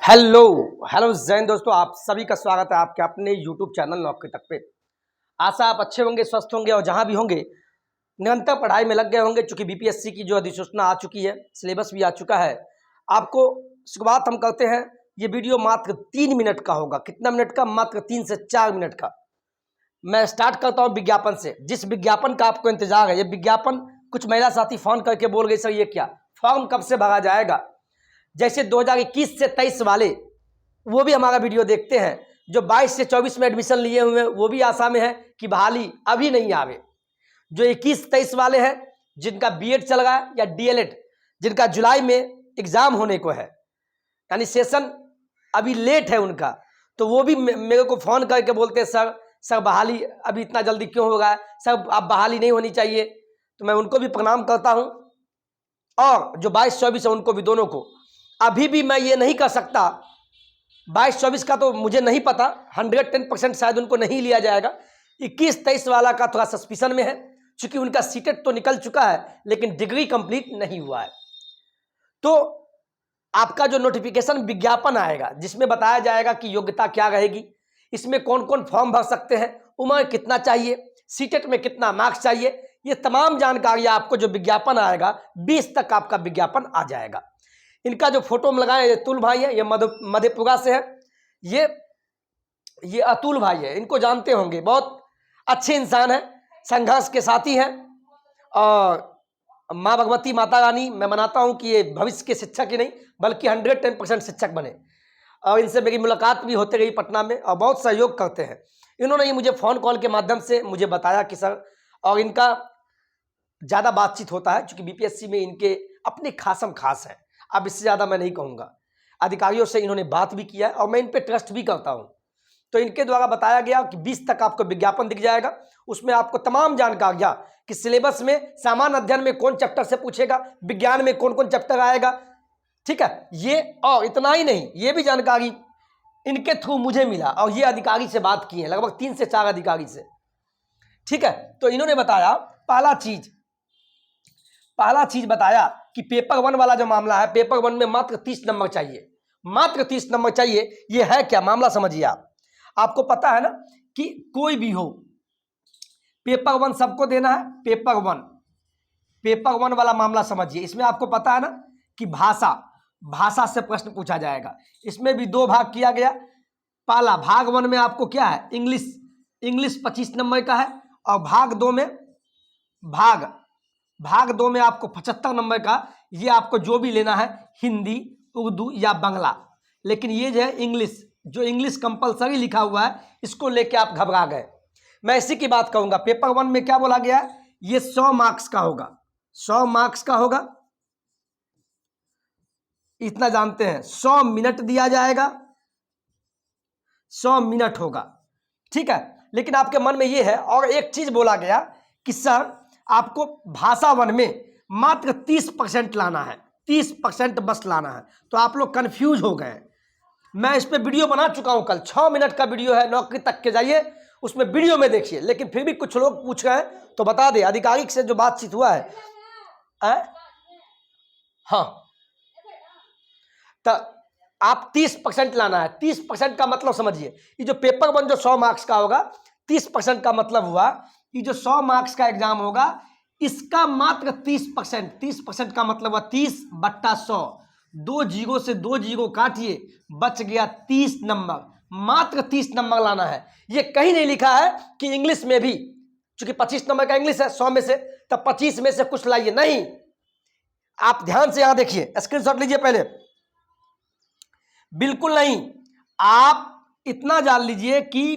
Hello hello Jain दोस्तों, आप सभी का स्वागत है आपके अपने यूट्यूब चैनल नौकरी तक पे। आशा आप अच्छे होंगे, स्वस्थ होंगे और जहां भी होंगे निरंतर पढ़ाई में लग गए होंगे। चूंकि बीपीएससी की जो अधिसूचना आ चुकी है, सिलेबस भी आ चुका है। आपको शुरुआत हम करते हैं। ये वीडियो मात्र 3 मिनट का होगा। कितना मिनट का? मात्र 3 से 4 मिनट का। मैं स्टार्ट करता हूँ विज्ञापन से। जिस विज्ञापन का आपको इंतजार है, ये विज्ञापन कुछ महिला साथी फोन करके बोल गई, सर ये क्या फॉर्म कब से भरा जाएगा। जैसे 2021 से 23 वाले, वो भी हमारा वीडियो देखते हैं। जो 22 से 24 में एडमिशन लिए हुए हैं, वो भी आशा में है कि बहाली अभी नहीं आवे। जो 21-23 वाले हैं, जिनका बीएड चल रहा है या डीएलएड, जिनका जुलाई में एग्जाम होने को है, यानी सेशन अभी लेट है उनका, तो वो भी मेरे को फोन करके बोलते हैं, सर बहाली अभी इतना जल्दी क्यों हो रहा है, सर अब बहाली नहीं होनी चाहिए। तो मैं उनको भी प्रणाम करता हूं। और जो 22-24 है, उनको भी, दोनों को अभी भी मैं ये नहीं कर सकता। 22-24 का तो मुझे नहीं पता, 110% शायद उनको नहीं लिया जाएगा। 21-23 वाला का थोड़ा सस्पिशन में है, क्योंकि उनका सीटेट तो निकल चुका है लेकिन डिग्री कंप्लीट नहीं हुआ है। तो आपका जो नोटिफिकेशन विज्ञापन आएगा, जिसमें बताया जाएगा कि योग्यता क्या रहेगी, इसमें कौन कौन फॉर्म भर सकते हैं, उम्र कितना चाहिए, सीटेट में कितना मार्क्स चाहिए, ये तमाम जानकारियां आपको जो विज्ञापन आएगा 20 तक आपका विज्ञापन आ जाएगा। इनका जो फोटो में लगाए, ये अतुल भाई है, ये मधेपुरा से है। ये अतुल भाई है, इनको जानते होंगे, बहुत अच्छे इंसान है, संघर्ष के साथी हैं। और माँ भगवती माता रानी मैं मनाता हूं कि ये भविष्य के शिक्षक ही नहीं बल्कि 110% शिक्षक बने। और इनसे मेरी मुलाकात भी होते रही पटना में, और बहुत सहयोग करते हैं। इन्होंने ही मुझे फ़ोन कॉल के माध्यम से मुझे बताया कि सर, और इनका ज़्यादा बातचीत होता है क्योंकि बीपीएससी में इनके अपने खासम खास हैं। अब इससे ज़्यादा मैं नहीं कहूँगा। अधिकारियों से इन्होंने बात भी किया है और मैं इन पे ट्रस्ट भी करता हूँ। तो इनके द्वारा बताया गया कि 20 तक आपको विज्ञापन दिख जाएगा। उसमें आपको तमाम जानकारियाँ कि सिलेबस में सामान्य अध्ययन में कौन चैप्टर से पूछेगा, विज्ञान में कौन कौन चैप्टर आएगा, ठीक है ये। और इतना ही नहीं, ये भी जानकारी इनके थ्रू मुझे मिला, और ये अधिकारी से बात की है, लगभग 3 से 4 अधिकारी से, ठीक है। तो इन्होंने बताया पहला चीज बताया कि पेपर 1 वाला जो मामला है, पेपर 1 में मात्र 30 नंबर चाहिए, मात्र 30 नंबर चाहिए। ये है क्या मामला, समझिए आप। आपको पता है ना कि कोई भी हो, पेपर 1 सबको देना है। पेपर 1 वाला मामला समझिए। इसमें आपको पता है ना कि भाषा से प्रश्न पूछा जाएगा। इसमें भी 2 भाग किया गया। पहला भाग 1 में आपको क्या है, इंग्लिश 25 नंबर का है, और भाग 2 में आपको 75 नंबर का। ये आपको जो भी लेना है, हिंदी, उर्दू या बांग्ला। लेकिन ये जो है इंग्लिश कंपलसरी लिखा हुआ है, इसको लेके आप घबरा गए। मैं इसी की बात कहूंगा। पेपर 1 में क्या बोला गया है, ये 100 मार्क्स का होगा, 100 मार्क्स का होगा, इतना जानते हैं। 100 मिनट दिया जाएगा, 100 मिनट होगा, ठीक है। लेकिन आपके मन में ये है, और एक चीज बोला गया कि सर आपको भाषा 1 में मात्र 30% लाना है, 30% बस लाना है। तो आप लोग कंफ्यूज हो गए। मैं इस पे वीडियो बना चुका हूं कल, 6 मिनट का वीडियो है, नौकरी तक के जाइए, उसमें वीडियो में देखिए। लेकिन फिर भी कुछ लोग पूछ रहे हैं, तो बता दे आधिकारिक से जो बातचीत हुआ है, हाँ, तो आप 30% लाना है। 30% का मतलब समझिए, ये जो पेपर 1 जो 100 मार्क्स का होगा, 30% का मतलब हुआ कि जो 100 मार्क्स का एग्जाम होगा, इसका मात्र 30% का मतलब हुआ 30/100। 2 जीरो से 2 जीरो काटिए, बच गया 30 नंबर। मात्र 30 नंबर लाना है। ये कहीं नहीं लिखा है कि इंग्लिश में भी, चूंकि 25 नंबर का इंग्लिश है 100 में से, तब 25 में से कुछ लाइए, नहीं। आप ध्यान से यहां देखिए, स्क्रीनशॉट लीजिए पहले। बिल्कुल नहीं, आप इतना जान लीजिए कि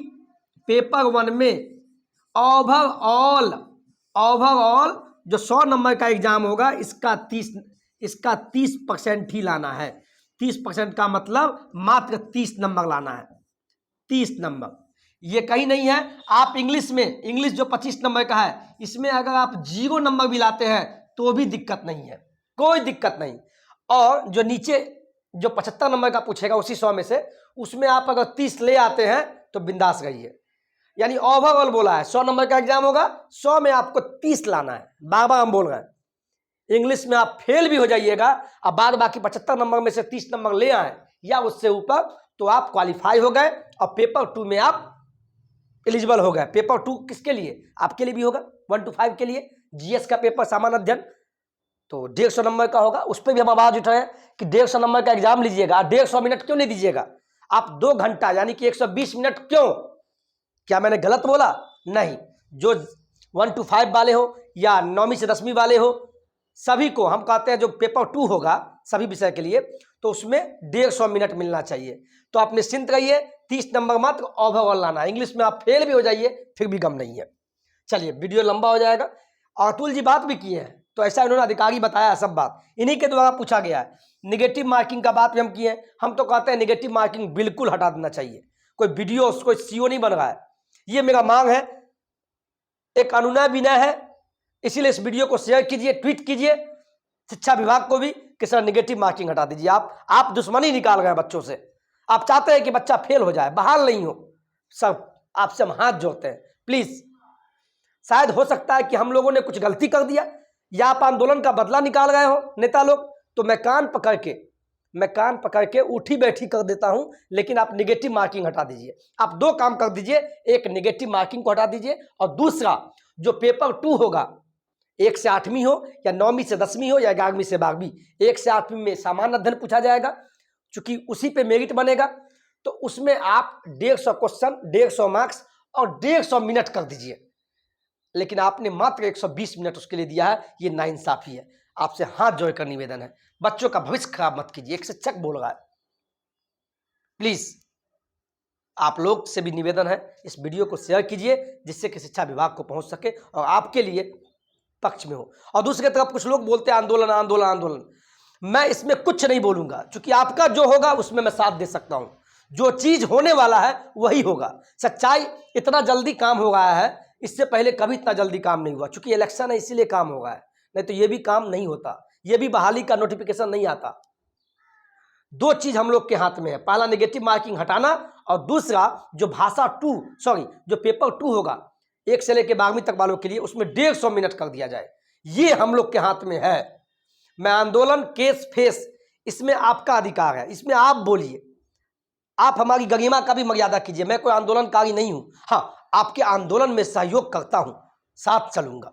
पेपर 1 में ओवरऑल जो 100 नंबर का एग्जाम होगा, इसका 30% ही लाना है। 30% का मतलब मात्र 30 नंबर लाना है, 30 नंबर। ये कहीं नहीं है। आप इंग्लिश जो 25 नंबर का है, इसमें अगर आप 0 नंबर भी लाते हैं तो भी दिक्कत नहीं है, कोई दिक्कत नहीं। और जो नीचे जो 75 नंबर का पूछेगा उसी 100 में से, उसमें आप अगर 30 ले आते हैं तो बिंदास रहिए। यानी ओवरऑल बोला है, 100 नंबर का एग्जाम होगा, 100 में आपको 30 लाना है। बार बार हम बोल रहे हैं, इंग्लिश में आप फेल भी हो जाइएगा, अब बाद बाकी 75 नंबर में से 30 नंबर ले आए, या उससे ऊपर तो आप क्वालिफाई हो गए और पेपर 2 में आप एलिजिबल हो गए। पेपर 2 किसके लिए? आपके लिए भी होगा, 1 to 5 के लिए। जीएस का पेपर सामान्य अध्ययन तो 150 नंबर का होगा। उस पर भी हम आवाज उठाएं कि 150 नंबर का एग्जाम लीजिएगा, 150 मिनट क्यों नहीं दीजिएगा आप? 2 घंटा यानी कि 120 मिनट क्यों? क्या मैंने गलत बोला? नहीं। जो 1 to 5 वाले हो या 9वीं से 10वीं वाले हो, सभी को हम कहते हैं जो पेपर 2 होगा सभी विषय के लिए, तो उसमें 150 मिनट मिलना चाहिए। तो आप निश्चिंत रहिए, 30 नंबर मात्र ओवरऑल लाना। इंग्लिश में आप फेल भी हो जाइए फिर भी गम नहीं है। चलिए, वीडियो लंबा हो जाएगा। और अतुल जी बात भी किए हैं, तो ऐसा इन्होंने अधिकारी बताया, सब बात इन्हीं के द्वारा पूछा गया है। निगेटिव मार्किंग का बात भी हम किए हैं। हम तो कहते हैं निगेटिव मार्किंग बिल्कुल हटा देना चाहिए। कोई वीडियो कोई सीओ नहीं बन रहा है, ये मेरा मांग है, एक अनुनय विनय है। इसीलिए इस वीडियो को शेयर कीजिए, ट्वीट कीजिए शिक्षा विभाग को भी कि सर निगेटिव मार्किंग हटा दीजिए। आप दुश्मनी निकाल रहे हैं बच्चों से। आप चाहते हैं कि बच्चा फेल हो जाए, बहाल नहीं हो। सब आपसे हम हाथ जोड़ते हैं, प्लीज। शायद हो सकता है कि हम लोगों ने कुछ गलती कर दिया या आप आंदोलन का बदला निकाल गए हो नेता लोग, तो मैं कान पकड़ के उठी बैठी कर देता हूं। लेकिन आप निगेटिव मार्किंग हटा दीजिए। आप 2 काम कर दीजिए, एक निगेटिव मार्किंग को हटा दीजिए और दूसरा जो पेपर 2 होगा, 1 से 8वीं हो या 9वीं से 10वीं हो या 11वीं से 12वीं, 1 से 8वीं में सामान्य अध्ययन पूछा जाएगा, चूंकि उसी पे मेरिट बनेगा। तो उसमें आप 150 क्वेश्चन, 150 मार्क्स और 150 मिनट कर दीजिए। लेकिन आपने मात्र 120 मिनट उसके लिए दिया है, ये नाइंसाफी है। आपसे हाथ जोड़कर निवेदन है, बच्चों का भविष्य खराब मत कीजिए। एक शिक्षक बोल रहा है, प्लीज आप लोग से भी निवेदन है, इस वीडियो को शेयर कीजिए जिससे कि शिक्षा विभाग को पहुंच सके और आपके लिए पक्ष में हो। और दूसरी तरफ कुछ लोग बोलते हैं आंदोलन आंदोलन आंदोलन। मैं इसमें कुछ नहीं बोलूंगा, क्योंकि आपका जो होगा उसमें मैं साथ दे सकता हूं। जो चीज होने वाला है वही होगा। सच्चाई, इतना जल्दी काम हो रहा है, इससे पहले कभी इतना जल्दी काम नहीं हुआ। चूंकि इलेक्शन है इसीलिए काम हो रहा है, नहीं तो ये भी काम नहीं होता, ये भी बहाली का नोटिफिकेशन नहीं आता। 2 चीज हम लोग के हाथ में है, पहला निगेटिव मार्किंग हटाना और दूसरा जो जो पेपर 2 होगा 1 से लेकर 12वीं तक वालों के लिए, उसमें 150 मिनट कर दिया जाए। ये हम लोग के हाथ में है। मैं आंदोलन केस फेस, इसमें आपका अधिकार है, इसमें आप बोलिए, आप हमारी गरिमा का भी मर्यादा कीजिए। मैं कोई आंदोलनकारी नहीं हूं। हाँ, आपके आंदोलन में सहयोग करता हूं, साथ चलूंगा,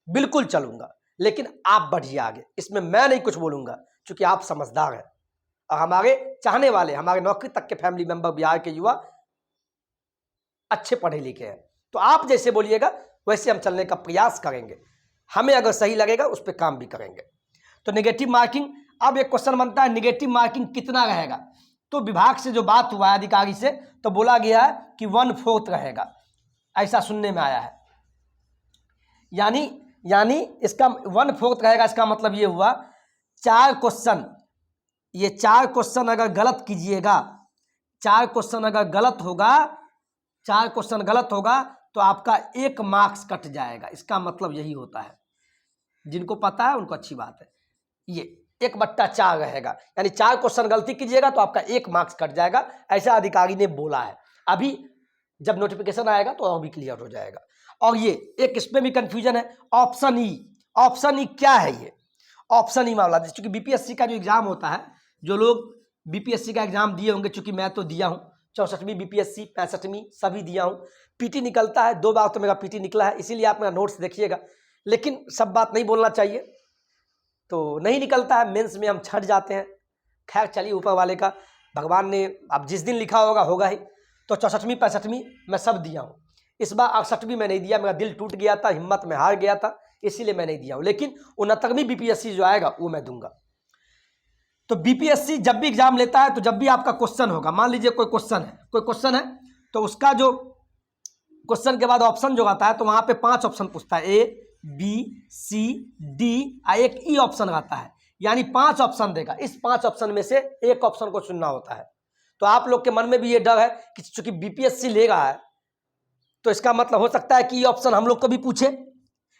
बिल्कुल चलूंगा, लेकिन आप बढ़िए आगे। इसमें मैं नहीं कुछ बोलूंगा, क्योंकि आप समझदार हैं और हमारे चाहने वाले, हमारे नौकरी तक के फैमिली मेंबर, बिहार के युवा अच्छे पढ़े लिखे हैं। तो आप जैसे बोलिएगा वैसे हम चलने का प्रयास करेंगे। हमें अगर सही लगेगा उस पर काम भी करेंगे। तो नेगेटिव मार्किंग, अब एक क्वेश्चन बनता है निगेटिव मार्किंग कितना रहेगा? तो विभाग से जो बात हुआ है अधिकारी से, तो बोला गया है कि 1/4 रहेगा, ऐसा सुनने में आया है। यानी इसका 1/4 रहेगा। इसका मतलब ये हुआ 4 क्वेश्चन, ये 4 क्वेश्चन अगर गलत कीजिएगा, 4 क्वेश्चन अगर गलत होगा तो आपका 1 मार्क्स कट जाएगा। इसका मतलब यही होता है। जिनको पता है उनको अच्छी बात है। ये 1/4 रहेगा, यानी 4 क्वेश्चन गलती कीजिएगा तो आपका 1 मार्क्स कट जाएगा, ऐसा अधिकारी ने बोला है। अभी जब नोटिफिकेशन आएगा तो और भी क्लियर हो जाएगा। और ये एक इसमें भी कंफ्यूजन है, ऑप्शन ई क्या है? ये ऑप्शन ई मामला, चूंकि बीपीएससी का जो एग्जाम होता है, जो लोग बीपीएससी का एग्जाम दिए होंगे, चूंकि मैं तो दिया हूँ 64वीं बीपीएससी, 65वीं सभी दिया हूँ। पीटी निकलता है, 2 बार तो मेरा पीटी निकला है, इसीलिए आप मेरा नोट्स देखिएगा। लेकिन सब बात नहीं बोलना चाहिए, तो नहीं निकलता है, मेंस में हम छट जाते हैं। खैर चलिए, ऊपर वाले का, भगवान ने अब जिस दिन लिखा होगा ही। तो 64वीं 65वीं मैं सब दिया हूँ। इस बार 68वीं मैं नहीं दिया, मेरा दिल टूट गया था, हिम्मत में हार गया था, इसीलिए मैं नहीं दिया हूँ। लेकिन 69वीं बीपीएससी जो आएगा वो मैं दूंगा। तो बीपीएससी जब भी एग्जाम लेता है, तो जब भी आपका क्वेश्चन होगा, मान लीजिए कोई क्वेश्चन है, तो उसका जो क्वेश्चन के बाद ऑप्शन जो आता है, तो वहां पे 5 ऑप्शन पूछता है, ए बी सी डी, एक ई ऑप्शन आता है, यानी 5 ऑप्शन देगा। इस 5 ऑप्शन में से एक ऑप्शन को चुनना होता है। तो आप लोग के मन में भी ये डर है कि चूंकि बीपीएससी ले रहा है, तो इसका मतलब हो सकता है कि ये ऑप्शन हम लोग को भी पूछे।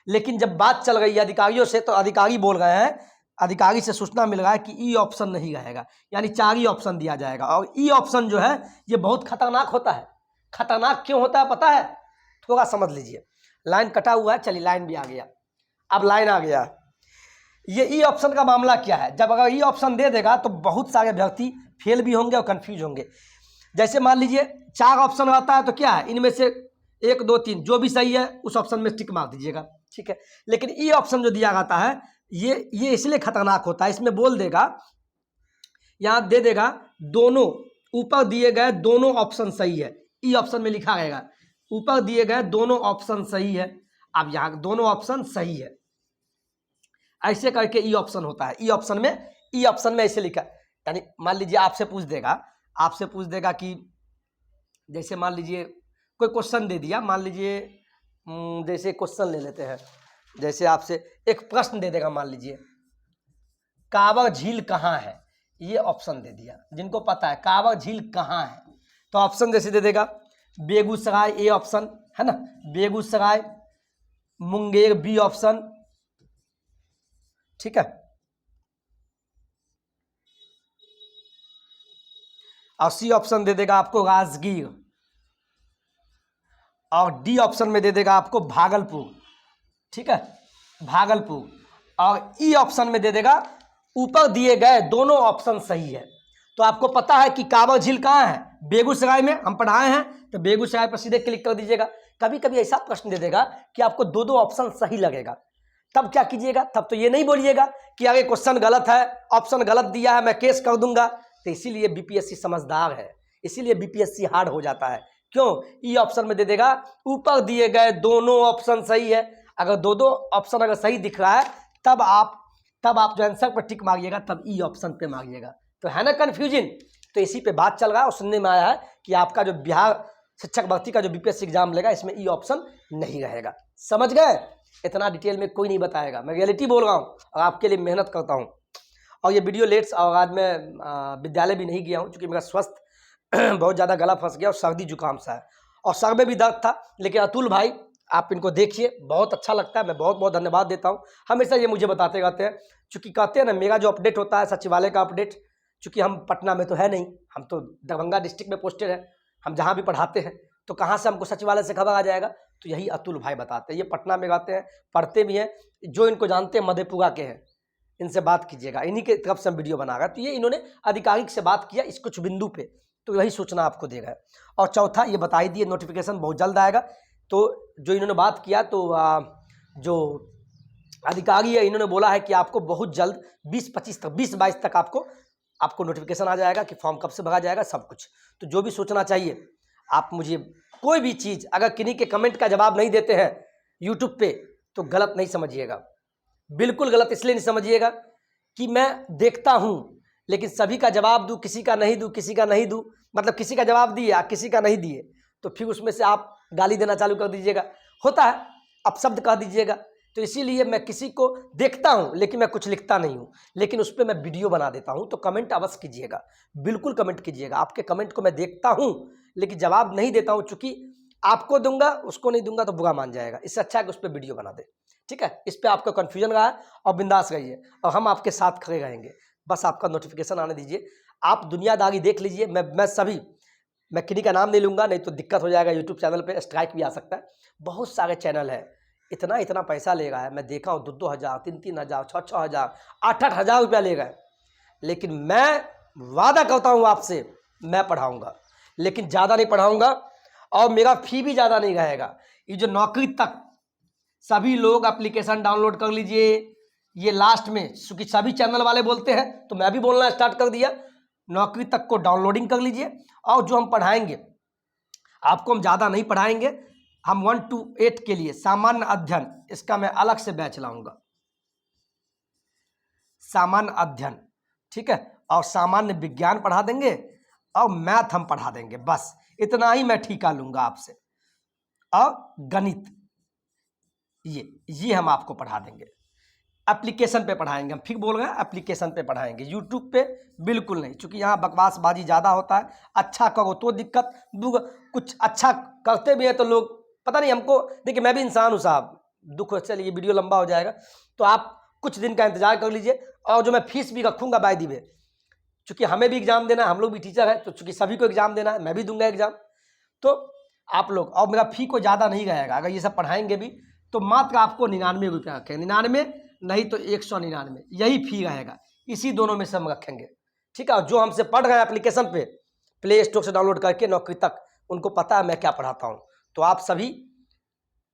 लेकिन जब बात चल रही है अधिकारियों से, तो अधिकारी बोल रहे हैं, अधिकारी से सूचना मिल रहा है कि ई ऑप्शन नहीं रहेगा, यानी 4 ही ऑप्शन दिया जाएगा। और ई ऑप्शन जो है ये बहुत खतरनाक होता है। खतरनाक क्यों होता है पता है? थोड़ा समझ लीजिए। लाइन कटा हुआ है, चलिए लाइन भी आ गया, अब लाइन आ गया। ये ई ऑप्शन का मामला क्या है? जब अगर ई ऑप्शन दे देगा तो बहुत सारे अभ्यर्थी फेल भी होंगे और कन्फ्यूज होंगे। जैसे मान लीजिए 4 ऑप्शन आता है तो क्या है, इनमें से 1 2 3 जो भी सही है उस ऑप्शन में टिक मार दीजिएगा, ठीक है। लेकिन ये ऑप्शन जो दिया जाता है ये इसलिए खतरनाक होता है, इसमें बोल देगा, यहाँ दे देगा दोनों ऊपर दिए गए दोनों ऑप्शन सही है, ई ऑप्शन में लिखा रहेगा ऊपर दिए गए दोनों ऑप्शन सही है। अब यहाँ दोनों ऑप्शन सही है ऐसे करके ई ऑप्शन होता है। ई ऑप्शन में ऐसे लिखा, यानी मान लीजिए आपसे पूछ देगा कि जैसे मान लीजिए कोई क्वेश्चन दे दिया, मान लीजिए जैसे क्वेश्चन ले लेते हैं, जैसे आपसे एक प्रश्न दे देगा, मान लीजिए कांवर झील कहाँ है, ये ऑप्शन दे दिया। जिनको पता है कांवर झील कहाँ है तो ऑप्शन जैसे दे देगा बेगूसराय ए ऑप्शन है ना, बेगूसराय, मुंगेर बी ऑप्शन, ठीक है। और सी ऑप्शन दे देगा आपको राजगीर, और डी ऑप्शन में दे देगा आपको भागलपुर, ठीक है, भागलपुर। और ई ऑप्शन में दे देगा ऊपर दिए गए दोनों ऑप्शन सही है। तो आपको पता है कि कांवर झील कहाँ है, बेगूसराय में, हम पढ़ाए हैं, तो बेगूसराय पर सीधे क्लिक कर दीजिएगा। कभी कभी ऐसा प्रश्न दे देगा कि आपको दो ऑप्शन सही लगेगा, तब क्या कीजिएगा, तब तो ये नहीं बोलिएगा कि आगे क्वेश्चन गलत है, ऑप्शन गलत दिया है, मैं केस कर दूंगा। तो इसीलिए बीपीएससी समझदार है, इसीलिए बीपीएससी हार्ड हो जाता है। क्यों, ई ऑप्शन में दे देगा ऊपर दिए गए दोनों ऑप्शन सही है। अगर दो ऑप्शन अगर सही दिख रहा है तब आप जो आंसर पर टिक मारिएगा, तब ई ऑप्शन पे मारिएगा। तो है ना कन्फ्यूजन। तो इसी पे बात चल रहा है और सुनने में आया है कि आपका जो बिहार शिक्षक भर्ती का जो बीपीएससी एग्जाम लेगा इसमें ई ऑप्शन नहीं रहेगा। समझ गए, इतना डिटेल में कोई नहीं बताएगा, मैं रियलिटी बोल रहा हूँ और आपके लिए मेहनत करता हूँ। और ये वीडियो लेट्स, और आज मैं विद्यालय भी नहीं गया हूँ क्योंकि मेरा स्वास्थ्य बहुत ज़्यादा गला फंस गया और सर्दी जुकाम सा है और सर में भी दर्द था। लेकिन अतुल भाई आप इनको देखिए, बहुत अच्छा लगता है, मैं बहुत बहुत धन्यवाद देता हूँ। हमेशा ये मुझे बताते रहते हैं, चूँकि कहते हैं ना मेरा जो अपडेट होता है सचिवालय का अपडेट, चूँकि हम पटना में तो है नहीं, हम तो दरभंगा डिस्ट्रिक्ट में पोस्टेड है, हम जहाँ भी पढ़ाते हैं तो कहाँ से हमको सचिवालय से खबर आ जाएगा, तो यही अतुल भाई बताते हैं। ये पटना में रहते हैं, पढ़ते भी हैं, जो इनको जानते हैं मधेपुरा के हैं, इनसे बात कीजिएगा, इन्हीं के तरफ से हम वीडियो बना रहा है। तो ये इन्होंने आधिकारिक से बात किया इस कुछ बिंदु पे, तो यही सूचना आपको देगा। और चौथा ये बता ही दिए नोटिफिकेशन बहुत जल्द आएगा। तो जो इन्होंने बात किया, तो जो अधिकारी है इन्होंने बोला है कि आपको बहुत जल्द 20-22 तक आपको नोटिफिकेशन आ जाएगा कि फॉर्म कब से भरा जाएगा, सब कुछ। तो जो भी सूचना चाहिए आप मुझे, कोई भी चीज़ अगर किन्हीं के कमेंट का जवाब नहीं देते हैं यूट्यूब पे तो गलत नहीं समझिएगा, बिल्कुल गलत इसलिए नहीं समझिएगा कि मैं देखता हूँ लेकिन सभी का जवाब दूँ, किसी का नहीं दूँ, मतलब किसी का जवाब दिए या किसी का नहीं दिए तो फिर उसमें से आप गाली देना चालू कर दीजिएगा, होता है, अपशब्द कह दीजिएगा। तो इसीलिए मैं किसी को देखता हूं लेकिन मैं कुछ लिखता नहीं हूं, लेकिन उस पर मैं वीडियो बना देता हूं। तो कमेंट अवश्य कीजिएगा, बिल्कुल कमेंट कीजिएगा। आपके कमेंट को मैं देखता हूं लेकिन जवाब नहीं देता हूं, चूंकि आपको दूंगा उसको नहीं दूंगा तो बुरा मान जाएगा। इससे अच्छा है कि उस पर वीडियो बना दे, ठीक है। इस पर आपका कन्फ्यूजन रहा है और बिंदास रहिए और हम आपके साथ खड़े रहेंगे। बस आपका नोटिफिकेशन आने दीजिए, आप दुनियादारी देख लीजिए। मैं किन्हीं का नाम नहीं लूँगा, नहीं तो दिक्कत हो जाएगा, यूट्यूब चैनल पे स्ट्राइक भी आ सकता है। बहुत सारे चैनल है, इतना पैसा ले रहा है, मैं देखा हूँ 2-2 हज़ार, 3-3 हज़ार, 6-6 हज़ार, 8-8 हज़ार रुपया ले रहा है। लेकिन मैं वादा करता हूँ आपसे, मैं पढ़ाऊँगा, लेकिन ज़्यादा नहीं पढ़ाऊँगा और मेरा फी भी ज़्यादा नहीं रहेगा। ये जो नौकरी तक, सभी लोग एप्लीकेशन डाउनलोड कर लीजिए। ये लास्ट में क्योंकि सभी चैनल वाले बोलते हैं तो मैं भी बोलना स्टार्ट कर दिया, नौकरी तक को डाउनलोडिंग कर लीजिए। और जो हम पढ़ाएंगे आपको, हम ज़्यादा नहीं पढ़ाएंगे, हम 1 to 8 के लिए सामान्य अध्ययन, इसका मैं अलग से बैच लाऊंगा, सामान्य अध्ययन, ठीक है। और सामान्य विज्ञान पढ़ा देंगे और मैथ हम पढ़ा देंगे, बस इतना ही मैं ठीका लूंगा आपसे। और गणित ये हम आपको पढ़ा देंगे, एप्लीकेशन पे पढ़ाएंगे। हम फिर बोल रहे हैं एप्लीकेशन पे पढ़ाएंगे, यूट्यूब पे बिल्कुल नहीं, क्योंकि यहाँ बकवासबाजी ज़्यादा होता है। अच्छा करो तो दिक्कत, कुछ अच्छा करते भी हैं तो लोग पता नहीं हमको, देखिए मैं भी इंसान हूँ साहब, दुख हो, चलिए वीडियो लंबा हो जाएगा तो आप कुछ दिन का इंतजार कर लीजिए। और जो मैं फीस भी रखूँगा बाय दी वे, चूँकि हमें भी एग्जाम देना है, हम लोग भी टीचर हैं, तो चूँकि सभी को एग्जाम देना है, मैं भी दूंगा एग्जाम, तो आप लोग, और मेरा फी को ज़्यादा नहीं रहेगा। अगर ये सब पढ़ाएंगे भी तो मात्र आपको 99 रुपया रखेंगे, 99 नहीं तो 199, यही फी रहेगा, इसी दोनों में से हम रखेंगे, ठीक है। और जो हमसे पढ़ रहे हैं एप्लीकेशन पे, प्ले स्टोर से डाउनलोड करके नौकरी तक, उनको पता है मैं क्या पढ़ाता हूँ। तो आप सभी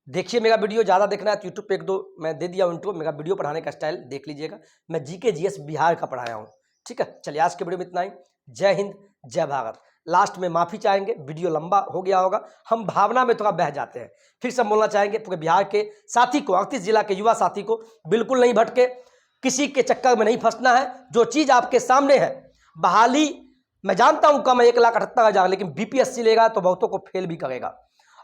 देखिए मेरा वीडियो, ज़्यादा देखना है तो यूट्यूब पे 1-2 मैं दे दिया इंट्रो, मेरा वीडियो पढ़ाने का स्टाइल देख लीजिएगा। मैं जीके जीएस बिहार का पढ़ाया हूँ, ठीक है। चलिए आज के वीडियो में इतना ही। जय हिंद, जय भारत। लास्ट में माफ़ी चाहेंगे, वीडियो लंबा हो गया होगा, हम भावना में थोड़ा बह जाते हैं। फिर से बोलना चाहेंगे पूरे बिहार के साथी को, 38 जिला के युवा साथी को, बिल्कुल नहीं भटके, किसी के चक्कर में नहीं फंसना है। जो चीज़ आपके सामने है, बहाली मैं जानता हूँ कम है 1,78,000, लेकिन बीपीएससी लेगा तो बहुतों को फेल भी करेगा।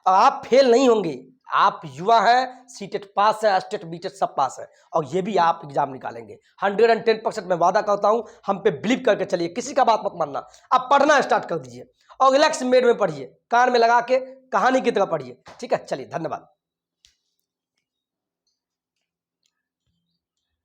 और आप फेल नहीं होंगे, आप युवा हैं, सीटेट पास है, स्टेट बीटेट सब पास है, और ये भी आप एग्जाम निकालेंगे। 110% मैं वादा करता हूं, हम पे बिलीव करके चलिए, किसी का बात मत मानना। आप पढ़ना स्टार्ट कर दीजिए और रिलैक्स मोड में पढ़िए, कान में लगा के कहानी की तरह पढ़िए, ठीक है। चलिए धन्यवाद।